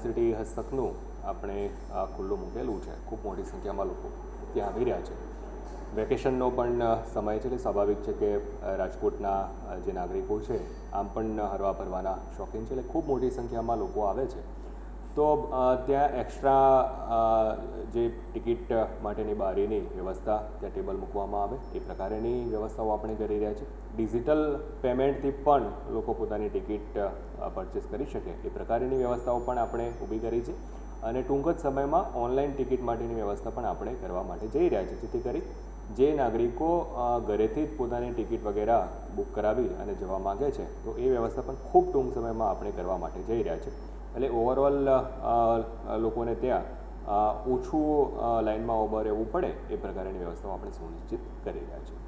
City હસ્તકનું આપણે ખુલ્લું મૂકેલું છે. ખૂબ મોટી સંખ્યામાં લોકો ત્યાં આવી રહ્યા છે. વેકેશનનો પણ સમય છે, એટલે સ્વાભાવિક છે કે રાજકોટના જે નાગરિકો છે આમ પણ હરવા ફરવાના શોખીન છે, એટલે ખૂબ મોટી સંખ્યામાં લોકો આવે છે. તો ત્યાં એક્સ્ટ્રા જે ટિકિટ માટેની બારીની વ્યવસ્થા, ત્યાં ટેબલ મૂકવામાં આવે એ પ્રકારની વ્યવસ્થાઓ આપણે કરી રહ્યા છીએ. ડિજિટલ પેમેન્ટથી પણ લોકો પોતાની ટિકિટ પરચેસ કરી શકે એ પ્રકારની વ્યવસ્થાઓ પણ આપણે ઊભી કરી છે. અને ટૂંક જ સમયમાં ઓનલાઈન ટિકિટ માટેની વ્યવસ્થા પણ આપણે કરવા માટે જઈ રહ્યા છીએ, જેથી કરી જે નાગરિકો ઘરેથી જ પોતાની ટિકિટ વગેરે બુક કરાવી અને જવા માગે છે, તો એ વ્યવસ્થા પણ ખૂબ ટૂંક સમયમાં આપણે કરવા માટે જઈ રહ્યા છીએ. એટલે ઓવરઓલ લોકોને ત્યાં ઓછું લાઇનમાં ઊભા રહેવું પડે એ પ્રકારની વ્યવસ્થાઓ આપણે સુનિશ્ચિત કરી રહ્યા છીએ.